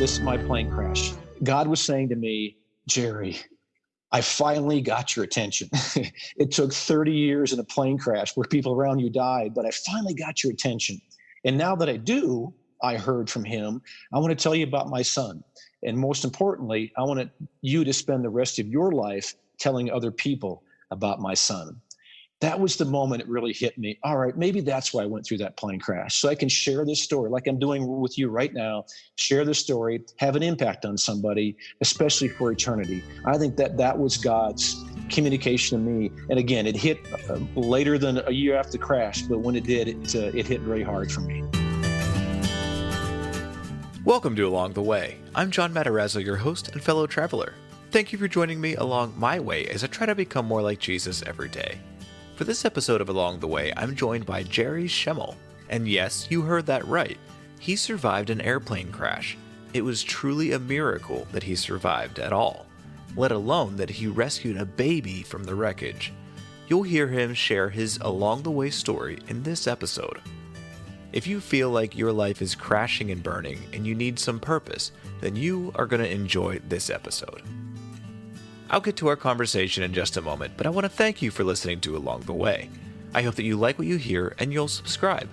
This is my plane crash. God was saying to me, Jerry, I finally got your attention. It took 30 years in a plane crash where people around you died, but I finally got your attention. And now that I do, I heard from him, I want to tell you about my son. And most importantly, I want you to spend the rest of your life telling other people about my son. That was the moment it really hit me. All right, maybe that's why I went through that plane crash. So I can share this story like I'm doing with you right now, share the story, have an impact on somebody, especially for eternity. I think that was God's communication to me. And again, it hit later than a year after the crash, but when it did, it hit very hard for me. Welcome to Along the Way. I'm John Matarazzo, your host and fellow traveler. Thank you for joining me along my way as I try to become more like Jesus every day. For this episode of Along the Way, I'm joined by Jerry Schemmel. And yes, you heard that right. He survived an airplane crash. It was truly a miracle that he survived at all, let alone that he rescued a baby from the wreckage. You'll hear him share his Along the Way story in this episode. If you feel like your life is crashing and burning and you need some purpose, then you are going to enjoy this episode. I'll get to our conversation in just a moment, but I want to thank you for listening to Along the Way. I hope that you like what you hear and you'll subscribe.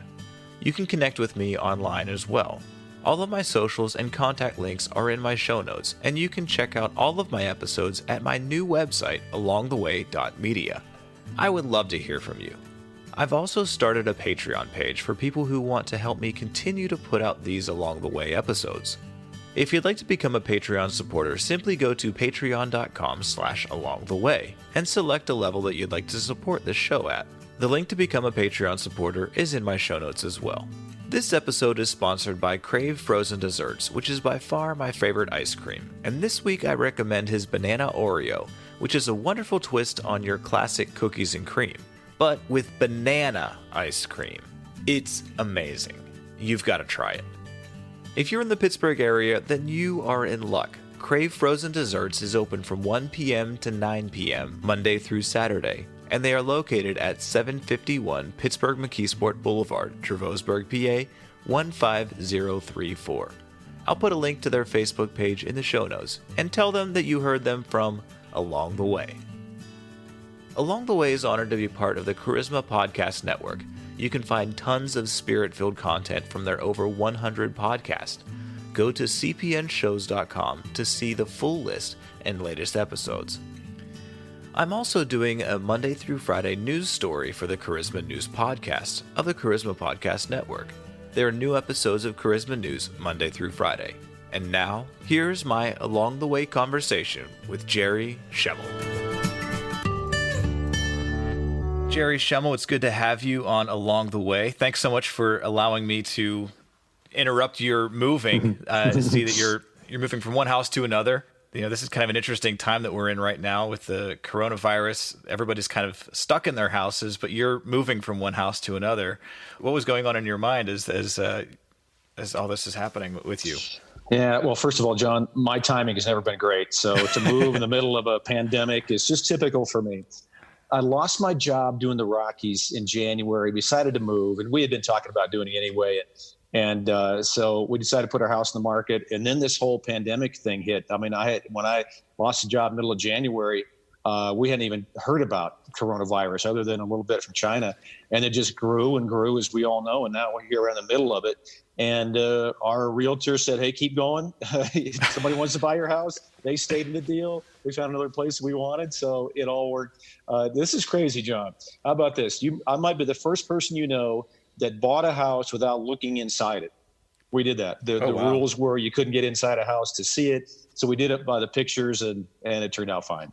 You can connect with me online as well. All of my socials and contact links are in my show notes, and you can check out all of my episodes at my new website, alongtheway.media. I would love to hear from you. I've also started a Patreon page for people who want to help me continue to put out these Along the Way episodes. If you'd like to become a Patreon supporter, simply go to patreon.com/alongtheway and select a level that you'd like to support this show at. The link to become a Patreon supporter is in my show notes as well. This episode is sponsored by Crave Frozen Desserts, which is by far my favorite ice cream. And this week I recommend his Banana Oreo, which is a wonderful twist on your classic cookies and cream, but with banana ice cream. It's amazing. You've got to try it. If you're in the Pittsburgh area, then you are in luck. Crave Frozen Desserts is open from 1 p.m. to 9 p.m. Monday through Saturday, and they are located at 751 Pittsburgh McKeesport Boulevard, Trevosburg, PA 15034. I'll put a link to their Facebook page in the show notes, and tell them that you heard them from Along the Way. Along the Way is honored to be part of the Charisma Podcast Network. You can find tons of spirit-filled content from their over 100 podcasts. Go to cpnshows.com to see the full list and latest episodes. I'm also doing a Monday through Friday news story for the Charisma News Podcast of the Charisma Podcast Network. There are new episodes of Charisma News Monday through Friday. And now, here's my Along the Way conversation with Jerry Schemmel. Jerry Schemmel, it's good to have you on Along the Way. Thanks so much for allowing me to interrupt your moving to see that you're moving from one house to another. You know, this is kind of an interesting time that we're in right now with the coronavirus. Everybody's kind of stuck in their houses, but you're moving from one house to another. What was going on in your mind as all this is happening with you? Yeah, well, first of all, John, my timing has never been great. So to move in the middle of a pandemic is just typical for me. I lost my job doing the Rockies in January, decided to move, and we had been talking about doing it anyway. And so we decided to put our house in the market. And then this whole pandemic thing hit. I mean, when I lost a job middle of January, we hadn't even heard about coronavirus other than a little bit from China. And it just grew and grew, as we all know. And now we're here in the middle of it. And our realtor said, hey, keep going. If somebody wants to buy your house, they stayed in the deal. We found another place we wanted. So it all worked. This is crazy, John. How about this? I might be the first person you know that bought a house without looking inside it. We did that. The rules were you couldn't get inside a house to see it. So we did it by the pictures, and it turned out fine.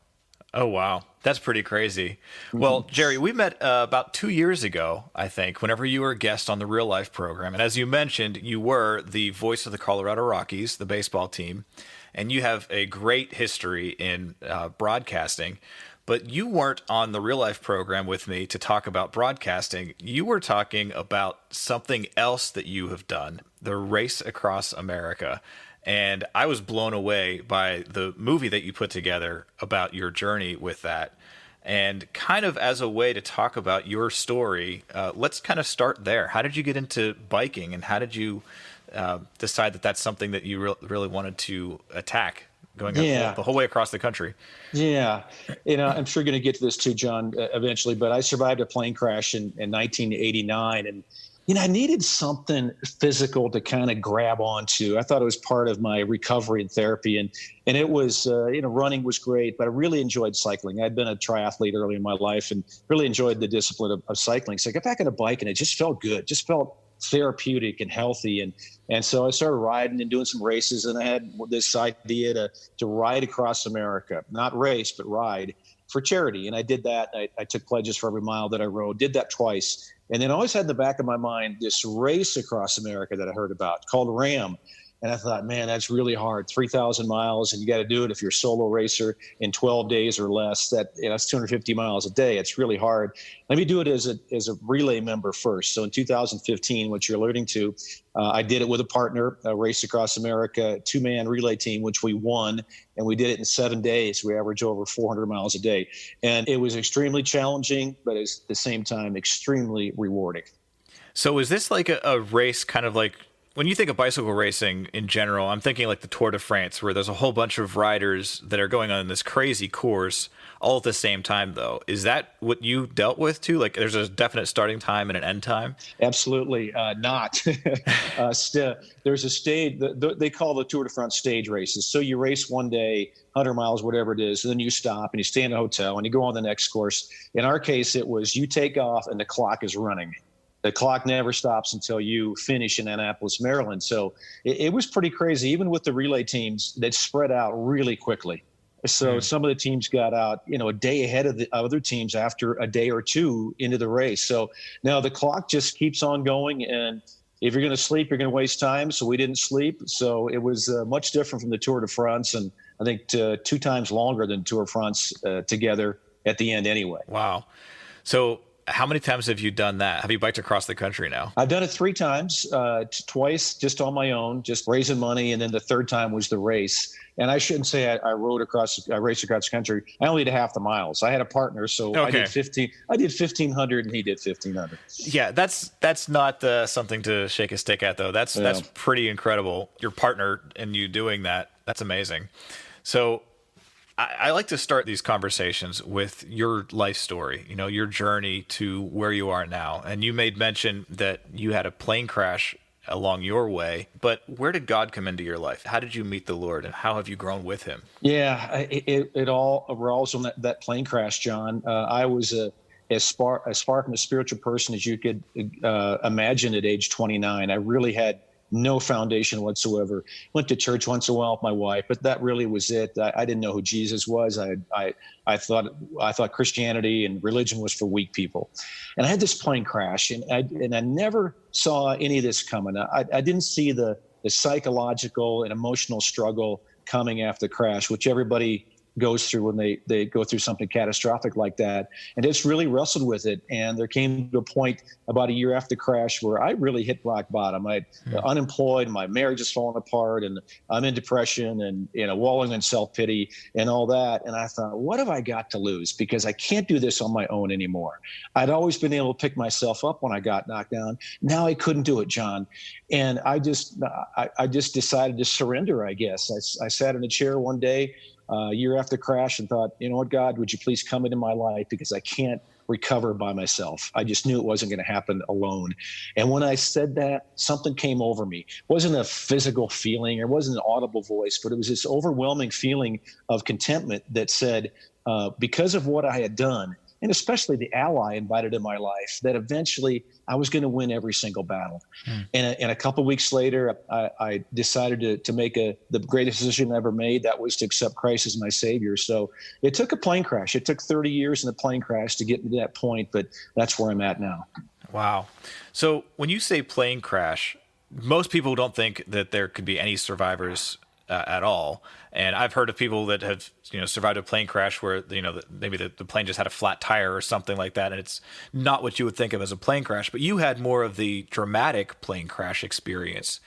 Oh, wow. That's pretty crazy. Well, Jerry, we met about 2 years ago, I think, whenever you were a guest on the RealLife program. And as you mentioned, you were the voice of the Colorado Rockies, the baseball team, and you have a great history in broadcasting. But you weren't on the RealLife program with me to talk about broadcasting. You were talking about something else that you have done, the race across America. And I was blown away by the movie that you put together about your journey with that. And kind of as a way to talk about your story, let's kind of start there. How did you get into biking, and how did you decide that that's something that you really wanted to attack, going the whole way across the country? Yeah. I'm sure you're going to get to this too, John, eventually, but I survived a plane crash in 1989. And, I needed something physical to kind of grab onto. I thought it was part of my recovery and therapy. And it was, running was great, but I really enjoyed cycling. I'd been a triathlete early in my life and really enjoyed the discipline of cycling. So I got back on a bike and it just felt good, just felt therapeutic and healthy. And so I started riding and doing some races, and I had this idea to ride across America, not race, but ride for charity. And I did that. I took pledges for every mile that I rode, did that twice. And then I always had in the back of my mind this race across America that I heard about called RAM. And I thought, man, that's really hard, 3,000 miles, and you got to do it if you're a solo racer in 12 days or less. That's 250 miles a day. It's really hard. Let me do it as a relay member first. So in 2015, what you're alluding to, I did it with a partner, a Race Across America, 2-man relay team, which we won, and we did it in 7 days. We averaged over 400 miles a day. And it was extremely challenging, but at the same time, extremely rewarding. So is this like a race kind of like, when you think of bicycle racing in general, I'm thinking like the Tour de France, where there's a whole bunch of riders that are going on this crazy course all at the same time, though. Is that what you dealt with too? Like there's a definite starting time and an end time? Absolutely not. There's a stage, they call the Tour de France stage races. So you race one day, 100 miles, whatever it is, and then you stop and you stay in a hotel and you go on the next course. In our case, it was you take off and the clock is running. The clock never stops until you finish in Annapolis, Maryland. So it was pretty crazy, even with the relay teams that spread out really quickly. So some of the teams got out, a day ahead of the other teams after a day or two into the race. So now the clock just keeps on going. And if you're going to sleep, you're going to waste time. So we didn't sleep. So it was much different from the Tour de France. And I think 2 times longer than Tour de France together at the end anyway. Wow. So how many times have you done that? Have you biked across the country now? I've done it 3 times, twice just on my own, just raising money. And then the third time was the race. And I shouldn't say I raced across the country. I only did half the miles. I had a partner. So okay. I did 1,500 and he did 1,500. Yeah, that's not something to shake a stick at, though. That's pretty incredible. Your partner and you doing that, that's amazing. So I like to start these conversations with your life story, your journey to where you are now. And you made mention that you had a plane crash along your way, but where did God come into your life? How did you meet the Lord, and how have you grown with him? Yeah, it all revolves on that plane crash, John. I was as far from a spiritual person as you could imagine at age 29. I really had no foundation whatsoever. Went to church once in a while with my wife, but that really was it. I didn't know who Jesus was. I thought Christianity and religion was for weak people. And I had this plane crash, and I never saw any of this coming. I didn't see the psychological and emotional struggle coming after the crash, which everybody goes through when they go through something catastrophic like that. And just really wrestled with it. And there came to a point about a year after the crash where I really hit rock bottom. I'm unemployed, my marriage is falling apart, and I'm in depression and wallowing in self-pity and all that. And I thought, what have I got to lose? Because I can't do this on my own anymore. I'd always been able to pick myself up when I got knocked down. Now I couldn't do it, John. And I just decided to surrender, I guess. I sat in a chair one day, a year after the crash, and thought, you know what, God, would you please come into my life, because I can't recover by myself. I just knew it wasn't going to happen alone. And when I said that, something came over me. It wasn't a physical feeling, or it wasn't an audible voice, but it was this overwhelming feeling of contentment that said, because of what I had done, and especially the ally invited in my life, that eventually I was going to win every single battle. And a couple of weeks later, I decided to make the greatest decision I ever made. That was to accept Christ as my Savior. So it took a plane crash. It took 30 years in a plane crash to get me to that point, but that's where I'm at now. Wow. So when you say plane crash, most people don't think that there could be any survivors at all. And I've heard of people that have, survived a plane crash where, maybe the plane just had a flat tire or something like that. And it's not what you would think of as a plane crash, but you had more of the dramatic plane crash experience.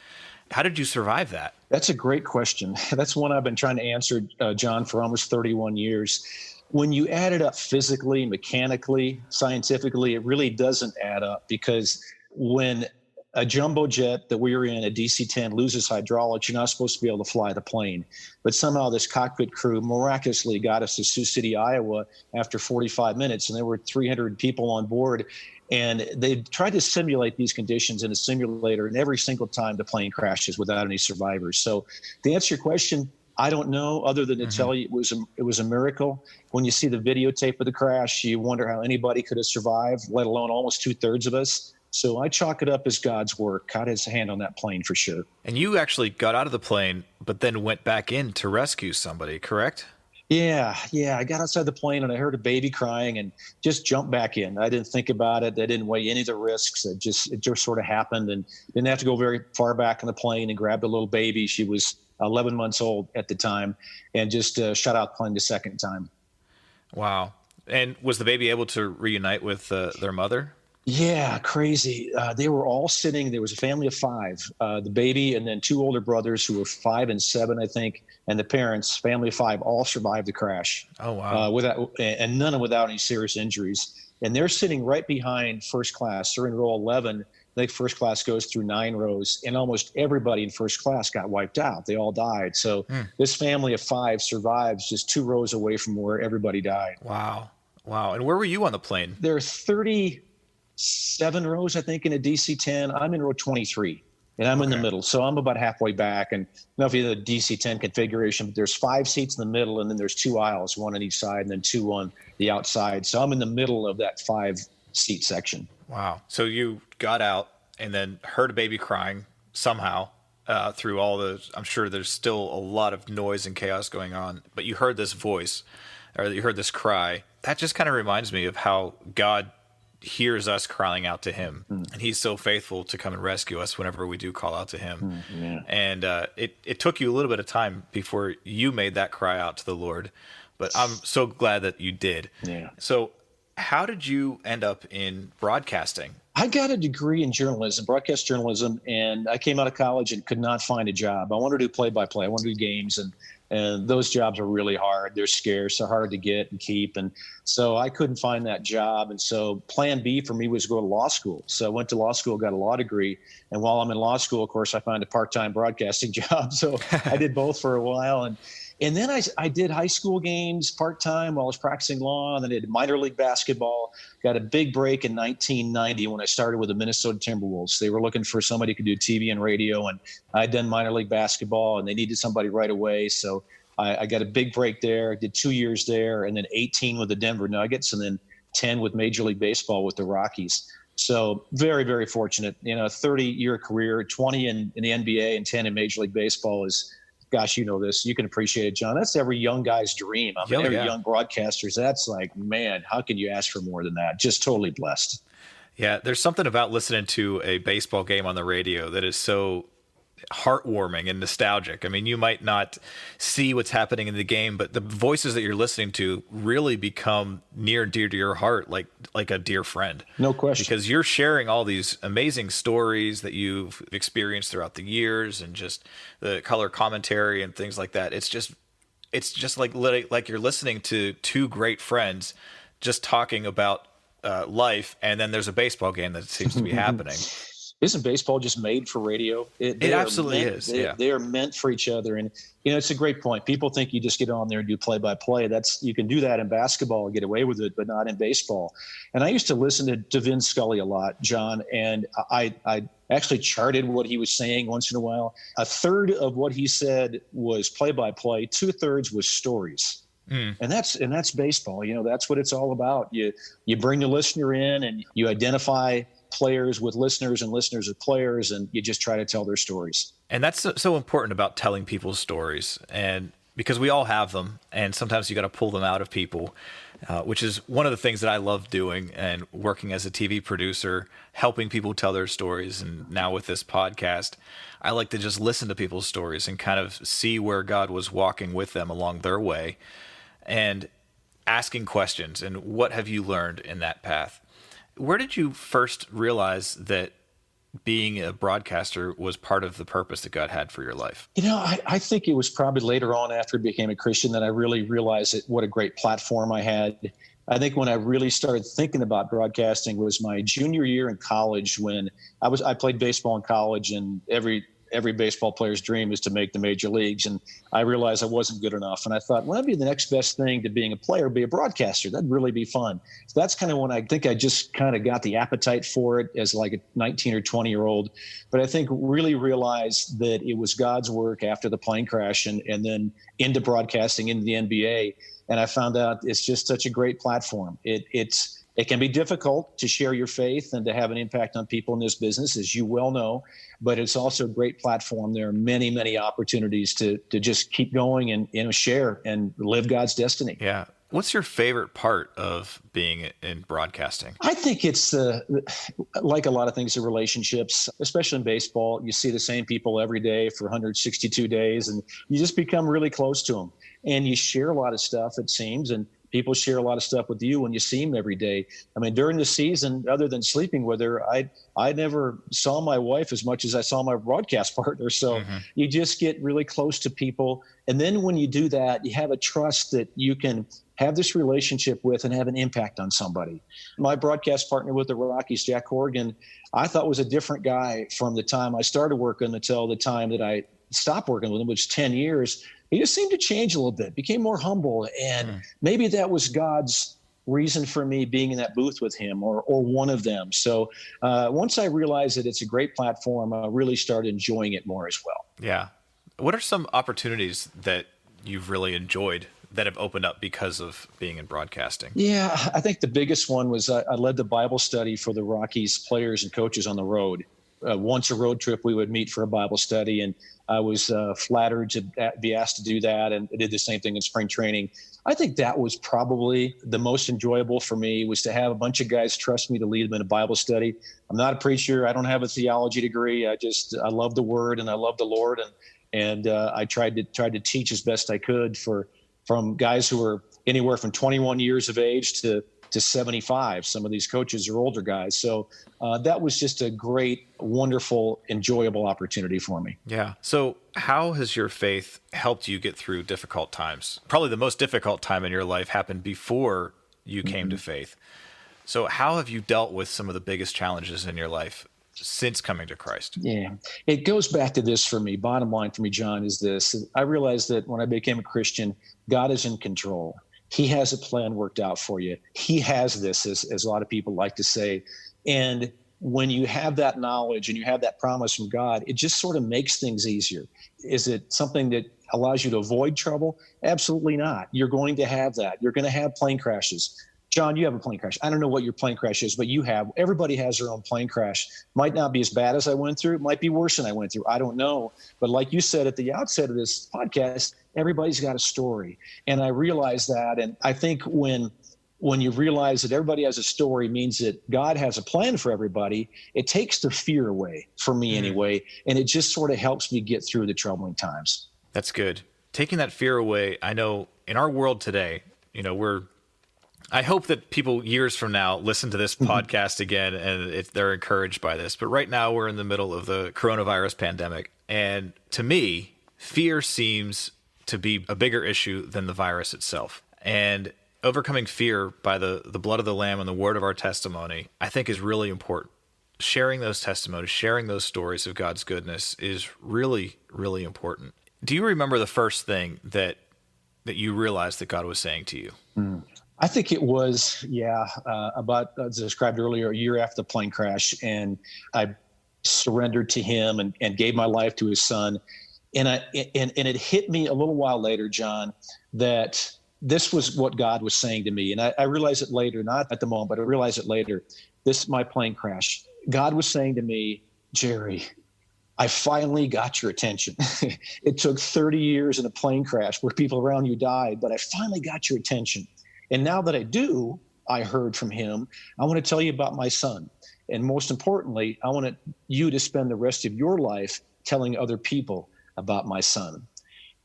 How did you survive that? That's a great question. That's one I've been trying to answer, John, for almost 31 years. When you add it up physically, mechanically, scientifically, it really doesn't add up, because when a jumbo jet that we were in, a DC-10, loses hydraulics. You're not supposed to be able to fly the plane. But somehow this cockpit crew miraculously got us to Sioux City, Iowa after 45 minutes, and there were 300 people on board. And they tried to simulate these conditions in a simulator, and every single time the plane crashes without any survivors. So to answer your question, I don't know, other than to tell you it was a miracle. When you see the videotape of the crash, you wonder how anybody could have survived, let alone almost 2/3 of us. So I chalk it up as God's work. God has a hand on that plane for sure. And you actually got out of the plane, but then went back in to rescue somebody, correct? Yeah. I got outside the plane and I heard a baby crying and just jumped back in. I didn't think about it. I didn't weigh any of the risks. It just sort of happened, and didn't have to go very far back in the plane, and grabbed a little baby. She was 11 months old at the time, and just shot out the plane the second time. Wow. And was the baby able to reunite with their mother? Yeah, crazy. They were all sitting. There was a family of 5, the baby and then 2 older brothers who were 5 and 7, I think, and the parents, family of 5, all survived the crash. Oh, wow. And none without any serious injuries. And they're sitting right behind first class. They're in row 11. I think first class goes through 9 rows, and almost everybody in first class got wiped out. They all died. So this family of 5 survives just 2 rows away from where everybody died. Wow. And where were you on the plane? There are 37 rows, I think, in a DC-10. I'm in row 23, and I'm in the middle. So I'm about halfway back. And I don't know if you have the DC-10 configuration, but there's 5 seats in the middle, and then there's 2 aisles, 1 on each side, and then 2 on the outside. So I'm in the middle of that 5-seat section. Wow. So you got out and then heard a baby crying somehow through all the, I'm sure there's still a lot of noise and chaos going on, but you heard this voice, or you heard this cry. That just kind of reminds me of how God hears us crying out to him, and he's so faithful to come and rescue us whenever we do call out to him. And it took you a little bit of time before you made that cry out to the Lord, but I'm so glad that you did. So how did you end up in broadcasting? I got a degree in journalism, broadcast journalism, and I came out of college and could not find a job. I wanted to do play-by-play. I wanted to do games, and those jobs are really hard. They're scarce. They're hard to get and keep. And so I couldn't find that job. And so plan B for me was to go to law school. So I went to law school, got a law degree. And while I'm in law school, of course, I found a part-time broadcasting job. So I did both for a while. And then I did high school games part-time while I was practicing law, and then I did minor league basketball. Got a big break in 1990 when I started with the Minnesota Timberwolves. They were looking for somebody who could do TV and radio, and I'd done minor league basketball, and they needed somebody right away. So I got a big break there. I did 2 years there, and then 18 with the Denver Nuggets, and then 10 with Major League Baseball with the Rockies. So very, very fortunate. You know, a 30-year career, 20 in the NBA and 10 in Major League Baseball is, gosh, you know this. You can appreciate it, John. That's every young guy's dream. I mean, every young broadcaster's, that's like, man, how can you ask for more than that? Just totally blessed. Yeah, there's something about listening to a baseball game on the radio that is so heartwarming and nostalgic. I mean, you might not see what's happening in the game, but the voices that you're listening to really become near and dear to your heart, like a dear friend. No question. Because you're sharing all these amazing stories that you've experienced throughout the years, and just the color commentary and things like that. It's just like you're listening to 2 great friends just talking about life, and then there's a baseball game that seems to be happening. Isn't baseball just made for radio? It absolutely is. They are meant for each other. And, you know, it's a great point. People think you just get on there and do play-by-play. You can do that in basketball and get away with it, but not in baseball. And I used to listen to Vin Scully a lot, John, and I actually charted what he was saying once in a while. 1/3 of what he said was play-by-play. 2/3 was stories. And that's baseball. You know, that's what it's all about. You bring the listener in, and you identify players with listeners and listeners with players, and you just try to tell their stories. And that's so important about telling people's stories, and because we all have them, and sometimes you got to pull them out of people, which is one of the things that I love doing, and working as a TV producer, helping people tell their stories. And now with this podcast, I like to just listen to people's stories and kind of see where God was walking with them along their way, and asking questions, and what have you learned in that path? Where did you first realize that being a broadcaster was part of the purpose that God had for your life? You know, I think it was probably later on after I became a Christian that I really realized what a great platform I had. I think when I really started thinking about broadcasting was my junior year in college, when I played baseball in college, and every baseball player's dream is to make the major leagues. And I realized I wasn't good enough. And I thought, well, that'd be the next best thing to being a player, be a broadcaster. That'd really be fun. So that's kind of when I think I just kind of got the appetite for it as like a 19 or 20-year-old. But I think really realized that it was God's work after the plane crash, and then into broadcasting, into the NBA. And I found out it's just such a great platform. It can be difficult to share your faith and to have an impact on people in this business, as you well know, but it's also a great platform. There are many, many opportunities to just keep going and share and live God's destiny. Yeah. What's your favorite part of being in broadcasting? I think it's like a lot of things in relationships, especially in baseball. You see the same people every day for 162 days, and you just become really close to them. And you share a lot of stuff, it seems, and people share a lot of stuff with you when you see them every day. I mean, during the season, other than sleeping with her, I never saw my wife as much as I saw my broadcast partner. So you just get really close to people. And then when you do that, you have a trust that you can have this relationship with and have an impact on somebody. My broadcast partner with the Rockies, Jack Corrigan, I thought was a different guy from the time I started working until the time that I stopped working with him, which was 10 years. He just seemed to change a little bit, became more humble. And maybe that was God's reason for me being in that booth with him, or one of them. So once I realized that it's a great platform, I really started enjoying it more as well. Yeah. What are some opportunities that you've really enjoyed that have opened up because of being in broadcasting? Yeah, I think the biggest one was I led the Bible study for the Rockies players and coaches on the road. Once a road trip, we would meet for a Bible study, and I was flattered to be asked to do that, and I did the same thing in spring training. I think that was probably the most enjoyable for me, was to have a bunch of guys trust me to lead them in a Bible study. I'm not a preacher. I don't have a theology degree. I love the Word, and I love the Lord, and I tried to teach as best I could from guys who were anywhere from 21 years of age to 75. Some of these coaches are older guys. So that was just a great, wonderful, enjoyable opportunity for me. Yeah. So how has your faith helped you get through difficult times? Probably the most difficult time in your life happened before you came to faith. So how have you dealt with some of the biggest challenges in your life since coming to Christ? Yeah, it goes back to this for me. Bottom line for me, John, is this. I realized that when I became a Christian, God is in control. He has a plan worked out for you. He has this, as a lot of people like to say. And when you have that knowledge and you have that promise from God, it just sort of makes things easier. Is it something that allows you to avoid trouble? Absolutely not. You're going to have that. You're going to have plane crashes. John, you have a plane crash. I don't know what your plane crash is, but you have. Everybody has their own plane crash. Might not be as bad as I went through. It might be worse than I went through. I don't know. But like you said at the outset of this podcast, everybody's got a story. And I realized that. And I think when you realize that everybody has a story means that God has a plan for everybody, it takes the fear away, for me anyway. And it just sort of helps me get through the troubling times. That's good. Taking that fear away. I know in our world today, I hope that people years from now listen to this podcast again and they're encouraged by this. But right now we're in the middle of the coronavirus pandemic. And to me, fear seems to be a bigger issue than the virus itself. And overcoming fear by the blood of the Lamb and the word of our testimony, I think is really important. Sharing those testimonies, sharing those stories of God's goodness is really, really important. Do you remember the first thing that you realized that God was saying to you? I think it was, about, as described earlier, a year after the plane crash. And I surrendered to him and gave my life to his son. And it hit me a little while later, John, that this was what God was saying to me. And I realized it later, not at the moment, but I realized it later. This is my plane crash. God was saying to me, Jerry, I finally got your attention. It took 30 years in a plane crash where people around you died, but I finally got your attention. And now that I do, I heard from him, I want to tell you about my son. And most importantly, I want you to spend the rest of your life telling other people about my son.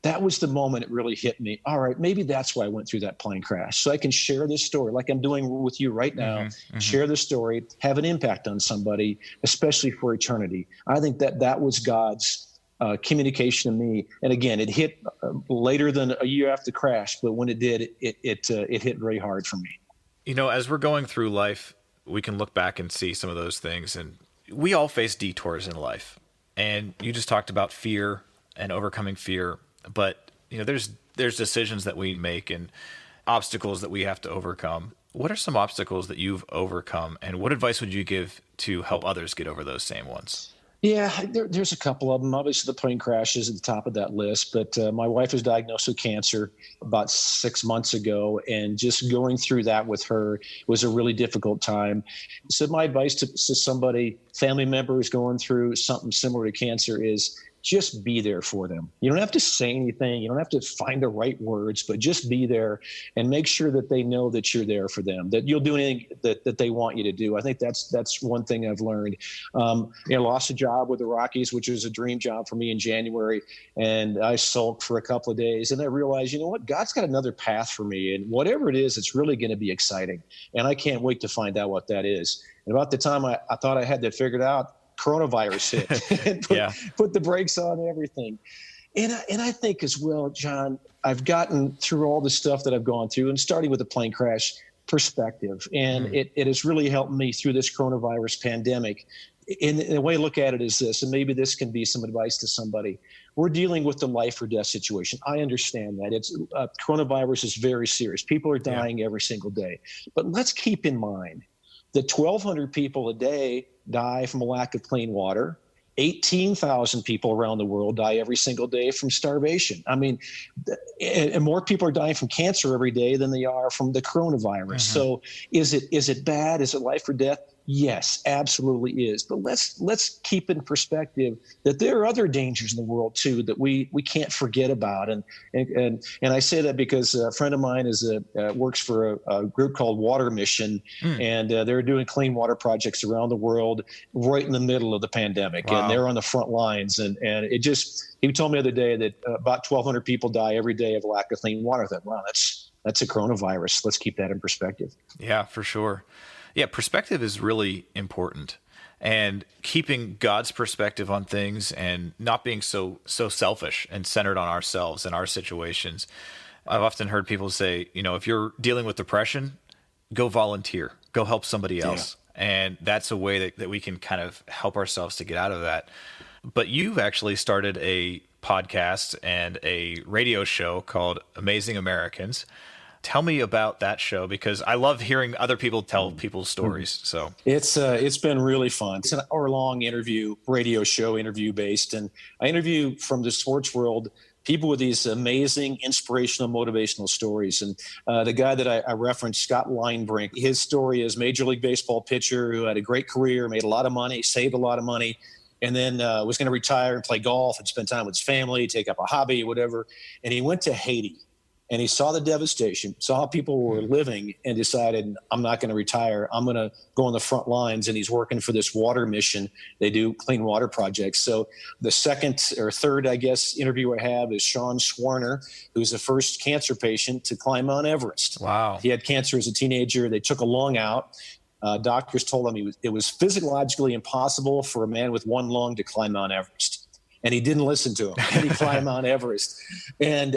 That was the moment it really hit me. All right, maybe that's why I went through that plane crash. So I can share this story like I'm doing with you right now, share the story, have an impact on somebody, especially for eternity. I think that was God's communication to me. And again, it hit later than a year after the crash, but when it did, it hit very hard for me. As we're going through life, we can look back and see some of those things, and we all face detours in life. And you just talked about fear and overcoming fear, but there's decisions that we make and obstacles that we have to overcome. What are some obstacles that you've overcome, and what advice would you give to help others get over those same ones? Yeah, there's a couple of them. Obviously, the plane crash is at the top of that list. But my wife was diagnosed with cancer about 6 months ago, and just going through that with her was a really difficult time. So my advice to somebody, family member who's going through something similar to cancer is just be there for them. You don't have to say anything. You don't have to find the right words, but just be there and make sure that they know that you're there for them, that you'll do anything that they want you to do. I think that's one thing I've learned. Lost a job with the Rockies, which was a dream job for me in January. And I sulked for a couple of days. And I realized, you know what? God's got another path for me. And whatever it is, it's really going to be exciting. And I can't wait to find out what that is. And about the time I thought I had that figured out, coronavirus hit and put the brakes on everything. And I think as well, John, I've gotten through all the stuff that I've gone through, and starting with the plane crash, perspective. And it has really helped me through this coronavirus pandemic. And the way I look at it is this, and maybe this can be some advice to somebody. We're dealing with the life or death situation. I understand that. It's coronavirus is very serious. People are dying every single day. But let's keep in mind that 1,200 people a day die from a lack of clean water. 18,000 people around the world die every single day from starvation. I mean, and more people are dying from cancer every day than they are from the coronavirus. So is it bad? Is it life or death? Yes, absolutely is. But let's keep in perspective that there are other dangers in the world too that we can't forget about. And I say that because a friend of mine works for a group called Water Mission, and they're doing clean water projects around the world right in the middle of the pandemic. Wow. And they're on the front lines. And he told me the other day that about 1,200 people die every day of lack of clean water. I thought, wow, that's a coronavirus. Let's keep that in perspective. Yeah, for sure. Yeah, perspective is really important, and keeping God's perspective on things and not being so selfish and centered on ourselves and our situations. I've often heard people say, if you're dealing with depression, go volunteer, go help somebody else. Yeah. And that's a way that we can kind of help ourselves to get out of that. But you've actually started a podcast and a radio show called Amazing Americans. Tell me about that show, because I love hearing other people tell people's stories. So it's been really fun. It's an hour-long radio show interview based, and I interview from the sports world people with these amazing, inspirational, motivational stories. And the guy that I referenced, Scott Linebrink, his story is Major League Baseball pitcher who had a great career, made a lot of money, saved a lot of money, and then was going to retire and play golf and spend time with his family, take up a hobby, whatever. And he went to Haiti. And he saw the devastation, saw how people were living, and decided, I'm not going to retire. I'm going to go on the front lines. And he's working for this water mission. They do clean water projects. So the second or third, I guess, interview I have is Sean Swarner, who's the first cancer patient to climb Mount Everest. Wow. He had cancer as a teenager. They took a lung out. Doctors told him it was physiologically impossible for a man with one lung to climb Mount Everest. And he didn't listen to him. And he climbed Mount Everest. And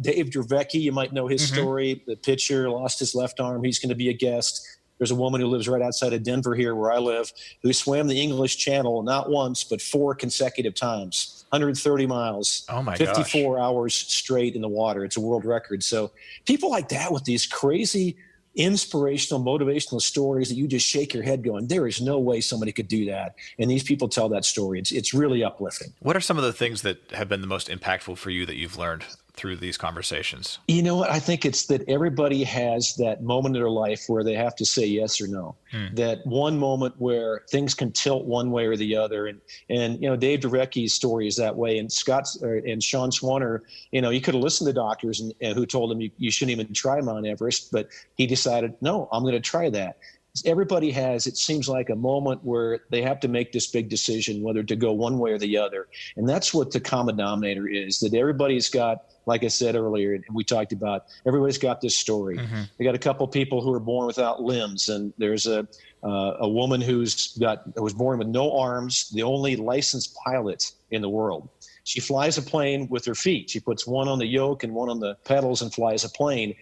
Dave Dravecky, you might know his story. The pitcher lost his left arm. He's going to be a guest. There's a woman who lives right outside of Denver here where I live, who swam the English Channel not once, but 4 consecutive times, 130 miles, 54 hours straight in the water. It's a world record. So people like that with these crazy inspirational, motivational stories that you just shake your head going, there is no way somebody could do that. And these people tell that story. It's really uplifting. What are some of the things that have been the most impactful for you that you've learned through these conversations? You know what? I think it's that everybody has that moment in their life where they have to say yes or no. That one moment where things can tilt one way or the other. And Dave Dravecky's story is that way. And and Sean Swanner, he could have listened to doctors and who told him you shouldn't even try Mount Everest, but he decided, no, I'm going to try that. Everybody has, it seems like, a moment where they have to make this big decision whether to go one way or the other. And that's what the common denominator is, that everybody's got, like I said earlier, and we talked about, everybody's got this story. They got a couple people who are born without limbs, and there's a woman who was born with no arms, the only licensed pilot in the world. She flies a plane with her feet. She puts one on the yoke and one on the pedals and flies a plane.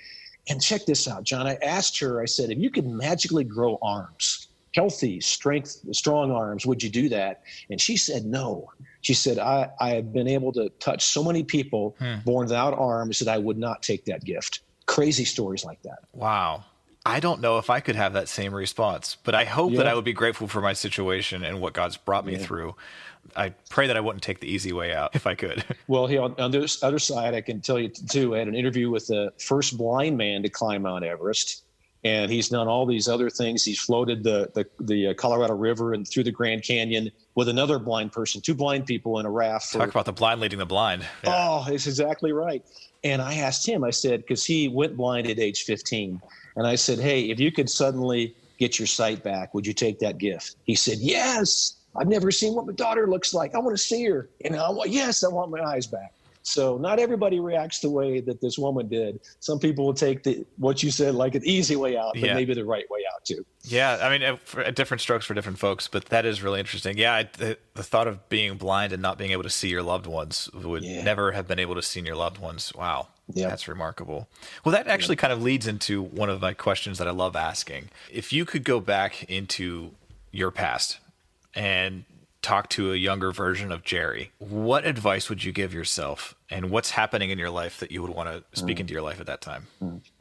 And check this out, John. I asked her, I said, if you could magically grow arms, healthy, strong arms, would you do that? And she said, no. She said, I have been able to touch so many people born without arms that I would not take that gift. Crazy stories like that. Wow. I don't know if I could have that same response, but I hope that I would be grateful for my situation and what God's brought me through. I pray that I wouldn't take the easy way out if I could. Well, on the other side, I can tell you too, I had an interview with the first blind man to climb Mount Everest. And he's done all these other things. He's floated the Colorado River and through the Grand Canyon with another blind person, 2 blind people in a raft. Talk about the blind leading the blind. Yeah. Oh, it's exactly right. And I asked him, I said, because he went blind at age 15. And I said, hey, if you could suddenly get your sight back, would you take that gift? He said, yes. I've never seen what my daughter looks like. I want to see her. And I want my eyes back. So not everybody reacts the way that this woman did. Some people will take what you said like an easy way out, but maybe the right way out too. Yeah, I mean, different strokes for different folks, but that is really interesting. Yeah, the thought of being blind and not being able to see your loved ones would never have been able to see your loved ones. Wow, that's remarkable. Well, that actually kind of leads into one of my questions that I love asking. If you could go back into your past and talk to a younger version of Jerry, what advice would you give yourself, and what's happening in your life that you would want to speak into your life at that time?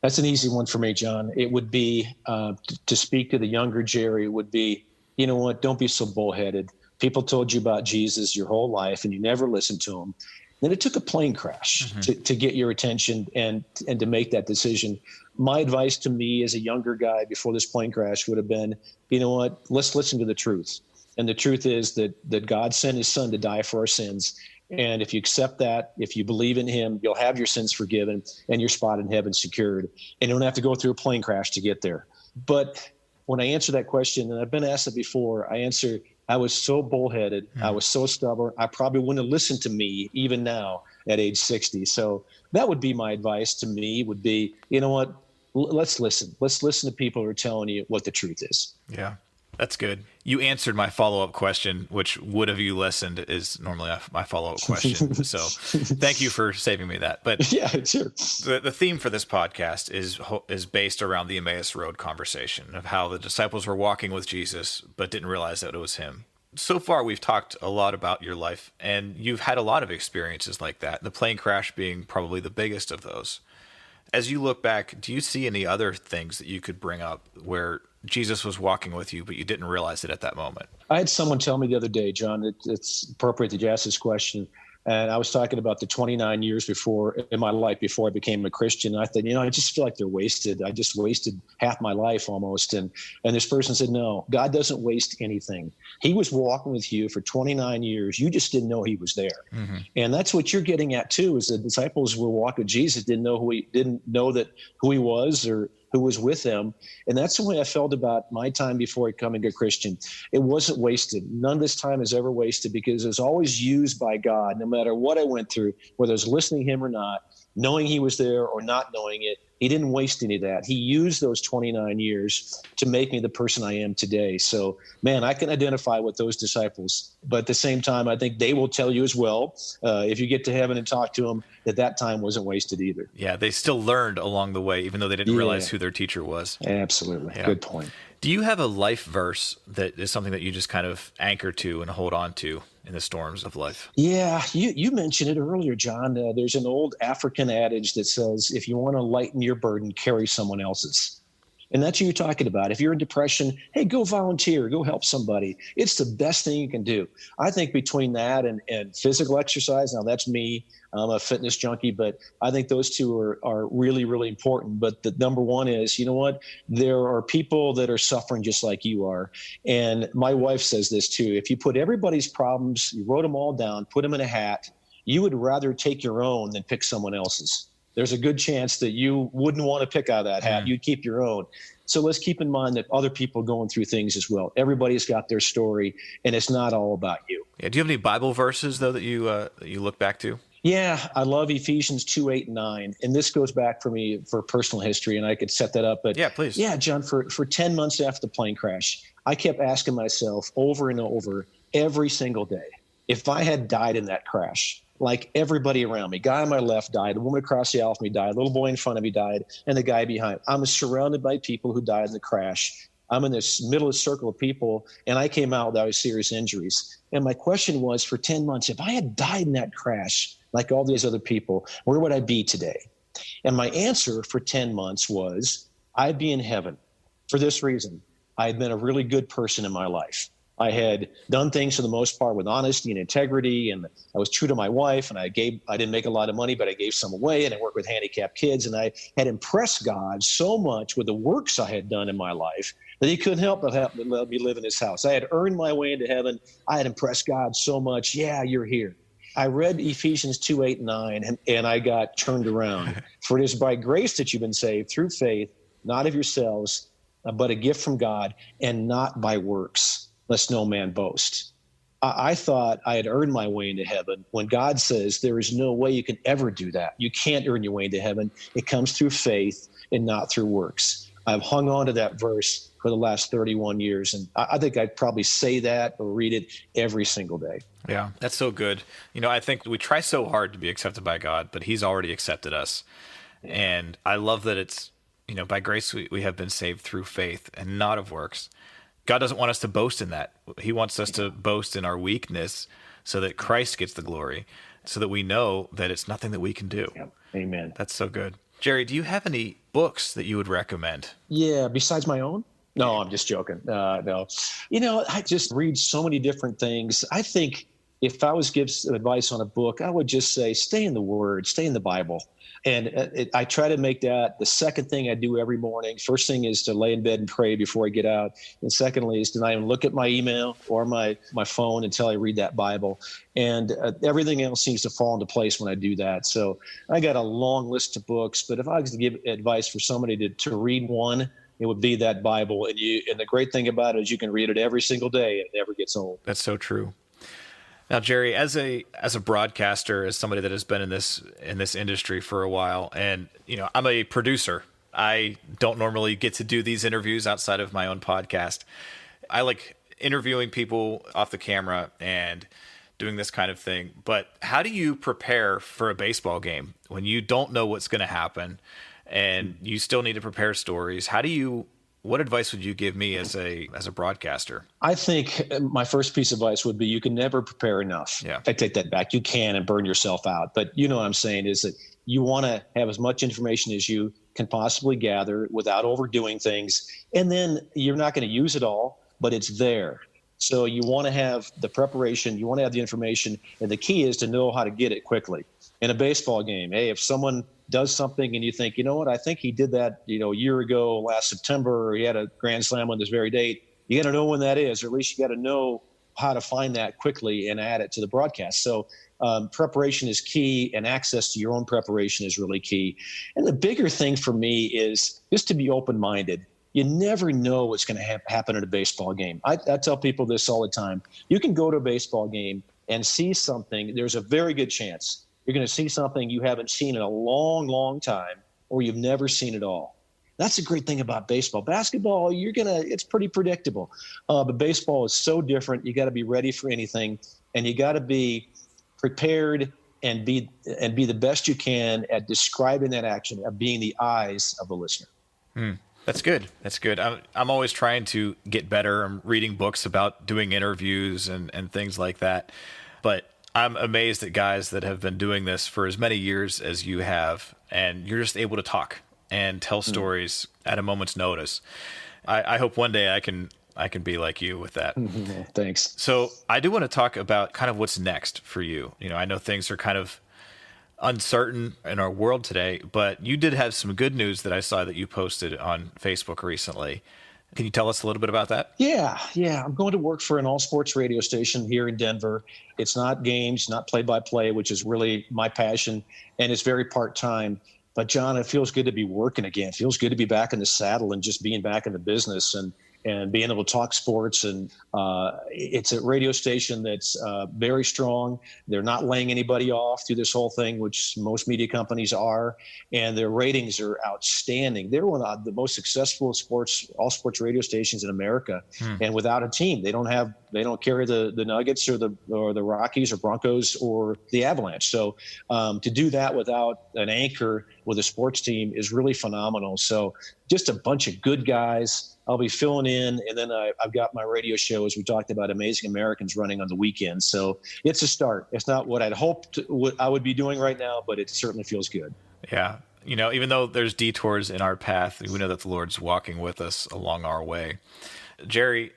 That's an easy one for me, John. It would be to speak to the younger Jerry would be, you know what, don't be so bullheaded. People told you about Jesus your whole life and you never listened to him. Then it took a plane crash to get your attention and to make that decision. My advice to me as a younger guy before this plane crash would have been, you know what, let's listen to the truth. And the truth is that God sent his son to die for our sins. And if you accept that, if you believe in him, you'll have your sins forgiven and your spot in heaven secured. And you don't have to go through a plane crash to get there. But when I answer that question, and I've been asked it before, I answer, I was so bullheaded. I was so stubborn. I probably wouldn't have listened to me even now at age 60. So that would be my advice to me would be, you know what, let's listen. Let's listen to people who are telling you what the truth is. Yeah. That's good. You answered my follow-up question, which would have you listened is normally my follow-up question. So thank you for saving me that. But yeah, sure. The theme for this podcast is based around the Emmaus Road conversation of how the disciples were walking with Jesus, but didn't realize that it was him. So far, we've talked a lot about your life, and you've had a lot of experiences like that, the plane crash being probably the biggest of those. As you look back, do you see any other things that you could bring up where Jesus was walking with you, but you didn't realize it at that moment? I had someone tell me the other day, John, it's appropriate that you ask this question. And I was talking about the 29 years before in my life before I became a Christian. I thought, I just feel like they're wasted. I just wasted half my life almost. And this person said, no, God doesn't waste anything. He was walking with you for 29 years. You just didn't know he was there. Mm-hmm. And that's what you're getting at too, is the disciples were walking with Jesus, didn't know who he was or who was with them. And that's the way I felt about my time before becoming a Christian. It wasn't wasted. None of this time is ever wasted because it was always used by God, no matter what I went through, whether I was listening to him or not, knowing he was there or not knowing it. He didn't waste any of that. He used those 29 years to make me the person I am today. So, man, I can identify with those disciples. But at the same time, I think they will tell you as well, if you get to heaven and talk to them, that time wasn't wasted either. Yeah, they still learned along the way, even though they didn't realize who their teacher was. Absolutely. Yeah. Good point. Do you have a life verse that is something that you just kind of anchor to and hold on to in the storms of life? Yeah, you mentioned it earlier, John. There's an old African adage that says, if you want to lighten your burden, carry someone else's. And that's what you're talking about. If you're in depression, hey, go volunteer, go help somebody. It's the best thing you can do. I think between that and physical exercise, now that's me, I'm a fitness junkie, but I think those two are really, really important. But the number one is, you know what? There are people that are suffering just like you are. And my wife says this too. If you put everybody's problems, you wrote them all down, put them in a hat, you would rather take your own than pick someone else's. There's a good chance that you wouldn't want to pick out of that hat. You'd keep your own. So let's keep in mind that other people are going through things as well. Everybody's got their story, and it's not all about you. Yeah. Do you have any Bible verses, though, that you look back to? Yeah, I love Ephesians 2:8-9, and this goes back for me for personal history, and I could set that up. But yeah, please. Yeah, John, for 10 months after the plane crash, I kept asking myself over and over every single day, if I had died in that crash, like everybody around me. Guy on my left died. The woman across the aisle from me died. The little boy in front of me died. And the guy behind. I'm surrounded by people who died in the crash. I'm in this middle of the circle of people, and I came out without serious injuries. And my question was, for 10 months, if I had died in that crash, like all these other people, where would I be today? And my answer for 10 months was, I'd be in heaven. For this reason, I had been a really good person in my life. I had done things for the most part with honesty and integrity, and I was true to my wife, and I didn't make a lot of money, but I gave some away, and I worked with handicapped kids, and I had impressed God so much with the works I had done in my life that he couldn't help but let me live in his house. I had earned my way into heaven. I had impressed God so much. Yeah, you're here. I read Ephesians 2:8-9, and I got turned around. For it is by grace that you've been saved through faith, not of yourselves, but a gift from God, and not by works, lest no man boast. I thought I had earned my way into heaven, when God says there is no way you can ever do that. You can't earn your way into heaven. It comes through faith and not through works. I've hung on to that verse for the last 31 years, and I think I'd probably say that or read it every single day. Yeah, that's so good. I think we try so hard to be accepted by God, but he's already accepted us. And I love that it's, by grace we have been saved through faith and not of works. God doesn't want us to boast in that. He wants us to boast in our weakness so that Christ gets the glory, so that we know that it's nothing that we can do. Yep. Amen. That's so good. Jerry, do you have any books that you would recommend? Yeah, besides my own? No, I'm just joking. No. I just read so many different things. I think if I was to give advice on a book, I would just say, stay in the Word, stay in the Bible. And I try to make that the second thing I do every morning. First thing is to lay in bed and pray before I get out. And secondly is to not even look at my email or my phone until I read that Bible. And everything else seems to fall into place when I do that. So I got a long list of books. But if I was to give advice for somebody to read one, it would be that Bible. And the great thing about it is you can read it every single day. And it never gets old. That's so true. Now, Jerry, as a broadcaster, as somebody that has been in this industry for a while, and I'm a producer. I don't normally get to do these interviews outside of my own podcast. I like interviewing people off the camera and doing this kind of thing. But how do you prepare for a baseball game when you don't know what's going to happen and you still need to prepare stories? What advice would you give me as a broadcaster? I think my first piece of advice would be you can never prepare enough. Yeah. I take that back. You can and burn yourself out. But you know what I'm saying is that you want to have as much information as you can possibly gather without overdoing things. And then you're not going to use it all, but it's there. So you want to have the preparation, you want to have the information, and the key is to know how to get it quickly. In a baseball game, hey, if someone does something and you think, you know what, I think he did that, a year ago, last September, or he had a grand slam on this very date, you got to know when that is, or at least you got to know how to find that quickly and add it to the broadcast. So preparation is key, and access to your own preparation is really key. And the bigger thing for me is just to be open-minded. You never know what's going to happen at a baseball game. I tell people this all the time. You can go to a baseball game and see something. There's a very good chance you're going to see something you haven't seen in a long, long time, or you've never seen at all. That's the great thing about baseball. Basketball, it's pretty predictable. But baseball is so different. You got to be ready for anything, and you got to be prepared and be the best you can at describing that action, of being the eyes of the listener. That's good. That's good. I'm always trying to get better. I'm reading books about doing interviews and things like that. But I'm amazed at guys that have been doing this for as many years as you have, and you're just able to talk and tell stories at a moment's notice. I hope one day I can be like you with that. Thanks. So I do want to talk about kind of what's next for you. I know things are kind of uncertain in our world today, but you did have some good news that I saw that you posted on Facebook recently. Can you tell us a little bit about that? Yeah. I'm going to work for an all-sports radio station here in Denver. It's not games, not play-by-play, which is really my passion, and it's very part-time. But, John, it feels good to be working again. It feels good to be back in the saddle and just being back in the business. And and being able to talk sports. And it's a radio station that's very strong. They're not laying anybody off through this whole thing, which most media companies are. And their ratings are outstanding. They're one of the most successful all sports radio stations in America. And without a team, they don't carry the Nuggets or the Rockies or Broncos or the Avalanche. So to do that without an anchor with a sports team is really phenomenal. So just a bunch of good guys. I'll be filling in, and then I've got my radio show, as we talked about, Amazing Americans, running on the weekends. So it's a start. It's not what I'd hoped I would be doing right now, but it certainly feels good. Yeah. Even though there's detours in our path, we know that the Lord's walking with us along our way. Jerry,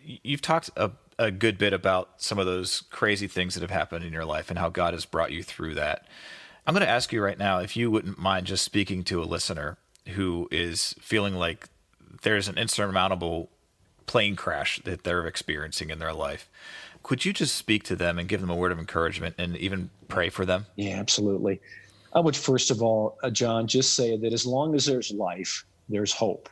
you've talked a good bit about some of those crazy things that have happened in your life and how God has brought you through that. I'm going to ask you right now if you wouldn't mind just speaking to a listener who is feeling like there's an insurmountable plane crash that they're experiencing in their life. Could you just speak to them and give them a word of encouragement and even pray for them? Yeah, absolutely. I would first of all, John, just say that as long as there's life, there's hope.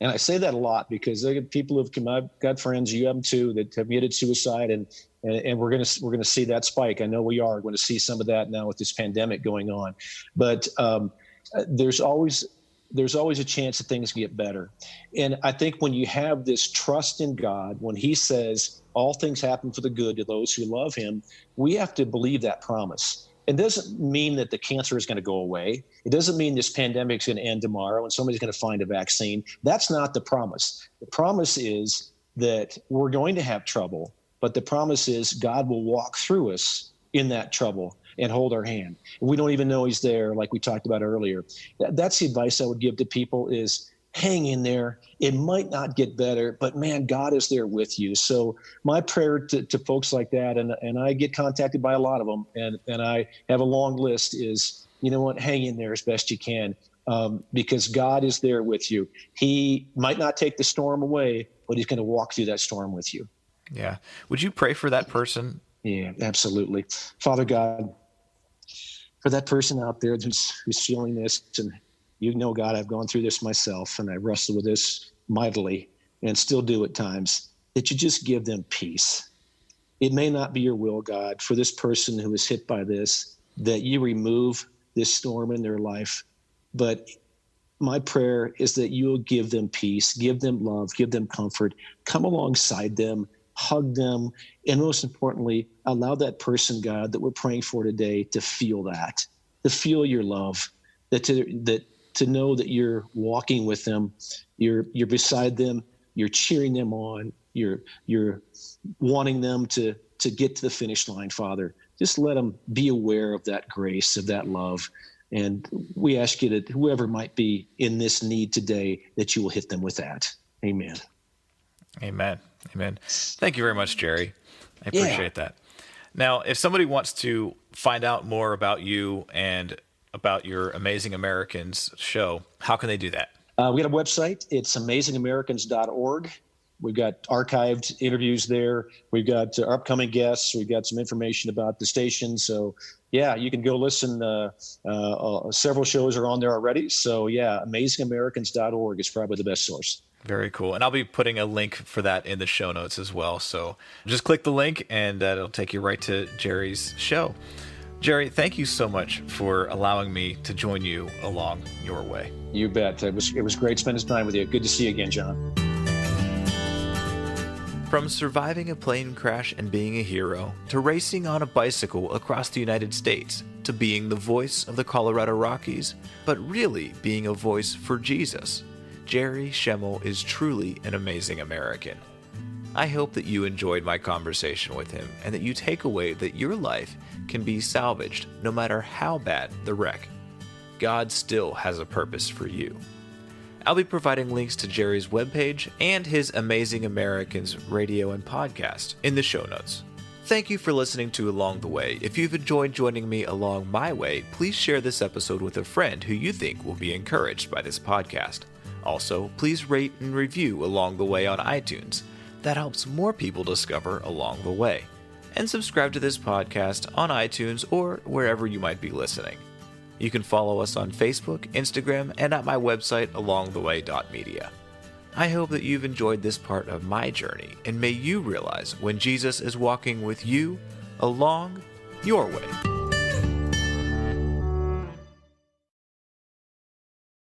And I say that a lot because people I've got friends, you have them too, that have committed suicide, and we're going to see that spike. I know we are going to see some of that now with this pandemic going on, but there's always a chance that things get better. And I think when you have this trust in God, when he says all things happen for the good to those who love him, we have to believe that promise. It doesn't mean that the cancer is going to go away. It doesn't mean this pandemic is going to end tomorrow and somebody's going to find a vaccine. That's not the promise. The promise is that we're going to have trouble, but the promise is God will walk through us in that trouble and hold our hand. And we don't even know he's there, like we talked about earlier. That's the advice I would give to people is hang in there. It might not get better, but man, God is there with you. So my prayer to folks like that, and I get contacted by a lot of them, and I have a long list, is, you know what, hang in there as best you can, because God is there with you. He might not take the storm away, but he's going to walk through that storm with you. Yeah. Would you pray for that person? Yeah, absolutely. Father God, for that person out there who's feeling this, and you know, God, I've gone through this myself, and I wrestle with this mightily and still do at times, that you just give them peace. It may not be your will, God, for this person who is hit by this, that you remove this storm in their life. But my prayer is that you'll give them peace, give them love, give them comfort, come alongside them, hug them, and most importantly, allow that person, God, that we're praying for today to feel that, to feel your love, to know that you're walking with them, you're beside them, you're cheering them on, you're wanting them to get to the finish line, Father. Just let them be aware of that grace, of that love. And we ask you that whoever might be in this need today, that you will hit them with that. Amen. Amen. Amen. Thank you very much, Jerry. I appreciate that. Now, if somebody wants to find out more about you and about your Amazing Americans show, how can they do that? We got a website. It's amazingamericans.org. We've got archived interviews there. We've got our upcoming guests. We've got some information about the station. So, yeah, you can go listen. Several shows are on there already. So, yeah, amazingamericans.org is probably the best source. Very cool. And I'll be putting a link for that in the show notes as well. So just click the link and it'll take you right to Jerry's show. Jerry, thank you so much for allowing me to join you along your way. You bet. It was great spending time with you. Good to see you again, John. From surviving a plane crash and being a hero, to racing on a bicycle across the United States, to being the voice of the Colorado Rockies, but really being a voice for Jesus, Jerry Schemmel is truly an amazing American. I hope that you enjoyed my conversation with him and that you take away that your life can be salvaged no matter how bad the wreck. God still has a purpose for you. I'll be providing links to Jerry's webpage and his Amazing Americans radio and podcast in the show notes. Thank you for listening to Along the Way. If you've enjoyed joining me along my way, please share this episode with a friend who you think will be encouraged by this podcast. Also, please rate and review Along the Way on iTunes. That helps more people discover Along the Way. And subscribe to this podcast on iTunes or wherever you might be listening. You can follow us on Facebook, Instagram, and at my website, alongtheway.media. I hope that you've enjoyed this part of my journey, and may you realize when Jesus is walking with you along your way.